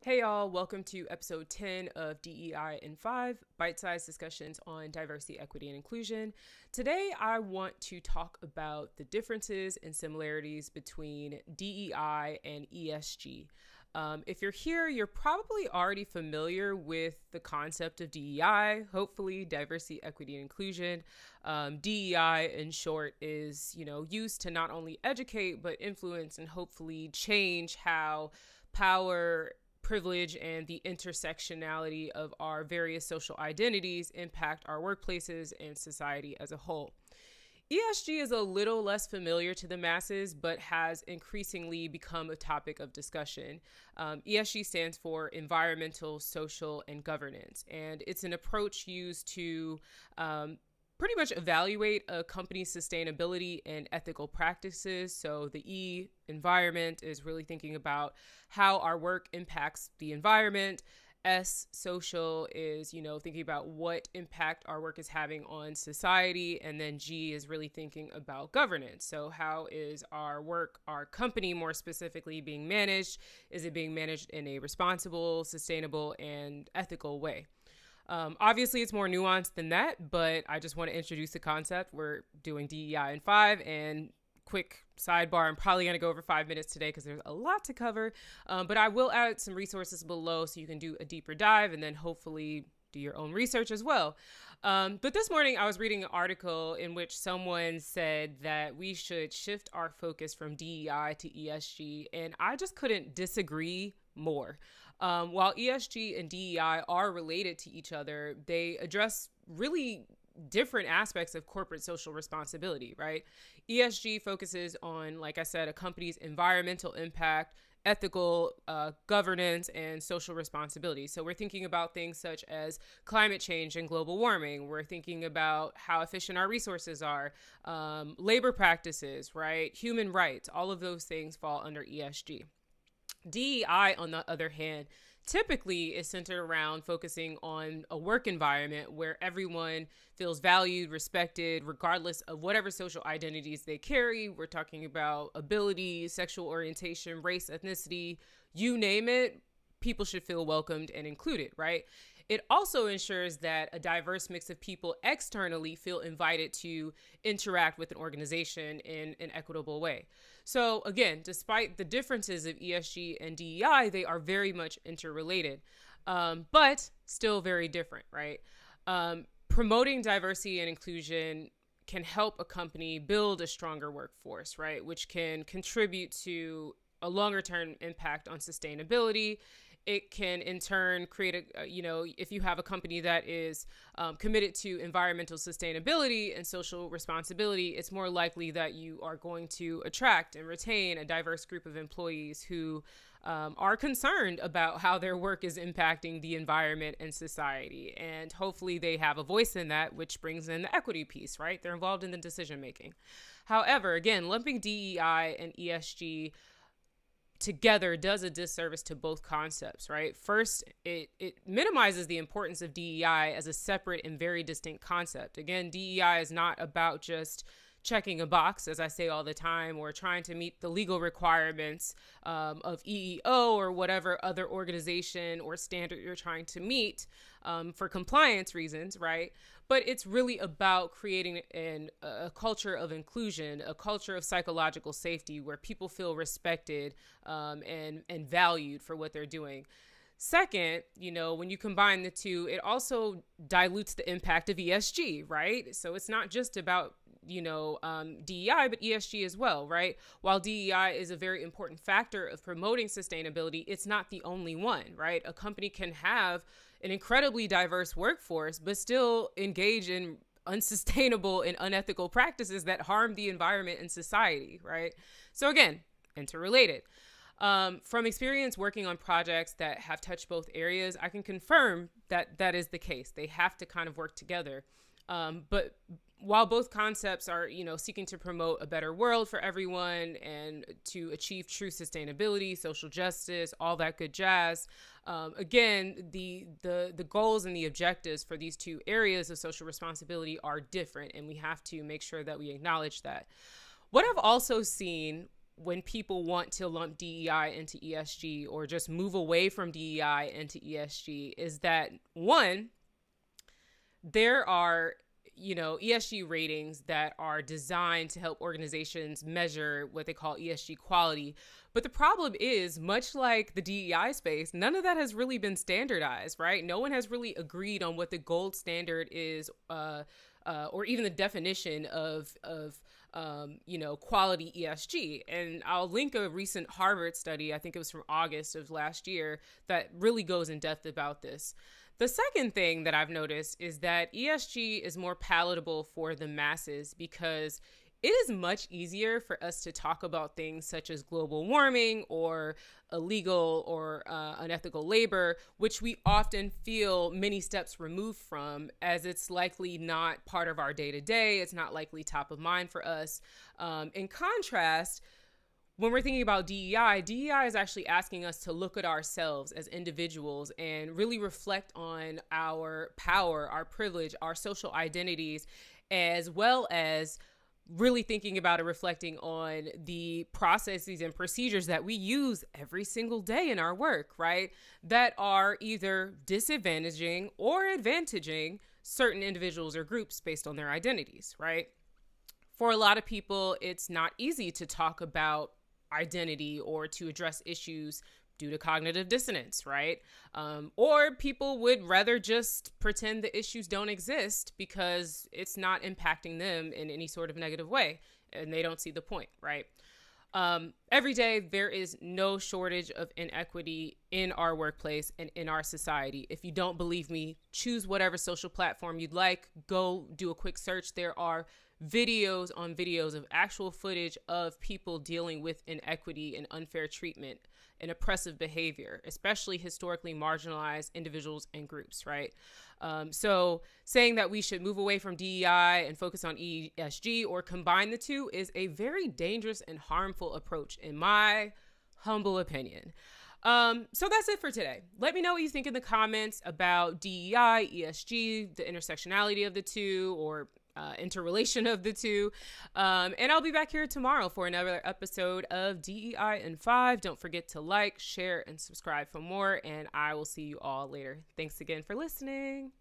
Hey y'all, welcome to episode 10 of DEI in 5, bite-sized discussions on diversity, equity, and inclusion. Today, I want to talk about the differences and similarities between DEI and ESG. If you're here, you're probably already familiar with the concept of DEI, hopefully diversity, equity, and inclusion. DEI, in short, is, used to not only educate, but influence and hopefully change how power, privilege, and the intersectionality of our various social identities impact our workplaces and society as a whole. ESG is a little less familiar to the masses, but has increasingly become a topic of discussion. ESG stands for environmental, social, and governance, and it's an approach used to pretty much evaluate a company's sustainability and ethical practices. So the E, environment, is really thinking about how our work impacts the environment. S, social, is, thinking about what impact our work is having on society. And then G is really thinking about governance. So how is our work, our company more specifically, being managed? Is it being managed in a responsible, sustainable, and ethical way? Obviously, it's more nuanced than that, but I just want to introduce the concept. We're doing DEI in 5, and quick sidebar, I'm probably going to go over 5 minutes today because there's a lot to cover, but I will add some resources below so you can do a deeper dive and then hopefully do your own research as well. But this morning I was reading an article in which someone said that we should shift our focus from DEI to ESG, and I just couldn't disagree more. While ESG and DEI are related to each other, they address really different aspects of corporate social responsibility, right? ESG focuses on, like I said, a company's environmental impact, ethical governance, and social responsibility. So we're thinking about things such as climate change and global warming. We're thinking about how efficient our resources are, labor practices, right? Human rights, all of those things fall under ESG. DEI, on the other hand, typically is centered around focusing on a work environment where everyone feels valued, respected, regardless of whatever social identities they carry. We're talking about ability, sexual orientation, race, ethnicity, you name it. People should feel welcomed and included, right? It also ensures that a diverse mix of people externally feel invited to interact with an organization in an equitable way. So again, despite the differences of ESG and DEI, they are very much interrelated, but still very different, right? Promoting diversity and inclusion can help a company build a stronger workforce, right? Which can contribute to a longer term impact on sustainability. It can in turn create if you have a company that is committed to environmental sustainability and social responsibility, it's more likely that you are going to attract and retain a diverse group of employees who are concerned about how their work is impacting the environment and society. And hopefully they have a voice in that, which brings in the equity piece, right? They're involved in the decision making. However, again, lumping DEI and ESG together does a disservice to both concepts, right? First, it minimizes the importance of DEI as a separate and very distinct concept. Again, DEI is not about just checking a box, as I say all the time, or trying to meet the legal requirements of EEO or whatever other organization or standard you're trying to meet for compliance reasons, right? But it's really about creating a culture of inclusion, a culture of psychological safety where people feel respected and valued for what they're doing. Second, when you combine the two, it also dilutes the impact of ESG, right? So it's not just about DEI, but ESG as well, right? While DEI is a very important factor of promoting sustainability, it's not the only one, right? A company can have an incredibly diverse workforce, but still engage in unsustainable and unethical practices that harm the environment and society, right? So again, interrelated. From experience working on projects that have touched both areas, I can confirm that that is the case. They have to kind of work together. But while both concepts are, seeking to promote a better world for everyone and to achieve true sustainability, social justice, all that good jazz, again, the goals and the objectives for these two areas of social responsibility are different, and we have to make sure that we acknowledge that. What I've also seen when people want to lump DEI into ESG or just move away from DEI into ESG is that, one, there are ESG ratings that are designed to help organizations measure what they call ESG quality. But the problem is, much like the DEI space, none of that has really been standardized, right? No one has really agreed on what the gold standard is, or even the definition of quality ESG. And I'll link a recent Harvard study, I think it was from August of last year, that really goes in depth about this. The second thing that I've noticed is that ESG is more palatable for the masses because it is much easier for us to talk about things such as global warming or illegal or unethical labor, which we often feel many steps removed from, as it's likely not part of our day-to-day. It's not likely top of mind for us. In contrast, when we're thinking about DEI, DEI is actually asking us to look at ourselves as individuals and really reflect on our power, our privilege, our social identities, as well as really thinking about and reflecting on the processes and procedures that we use every single day in our work, right? That are either disadvantaging or advantaging certain individuals or groups based on their identities, right? For a lot of people, it's not easy to talk about identity or to address issues due to cognitive dissonance, right? Or people would rather just pretend the issues don't exist because it's not impacting them in any sort of negative way, and they don't see the point, right? Every day, there is no shortage of inequity in our workplace and in our society. If you don't believe me, choose whatever social platform you'd like. Go do a quick search. There are videos on videos of actual footage of people dealing with inequity and unfair treatment and oppressive behavior, especially historically marginalized individuals and groups, right? So saying that we should move away from DEI and focus on ESG or combine the two is a very dangerous and harmful approach, in my humble opinion. So that's it for today. Let me know what you think in the comments about DEI, ESG, the intersectionality of the two, or interrelation of the two. And I'll be back here tomorrow for another episode of DEI in 5. Don't forget to like, share, and subscribe for more. And I will see you all later. Thanks again for listening.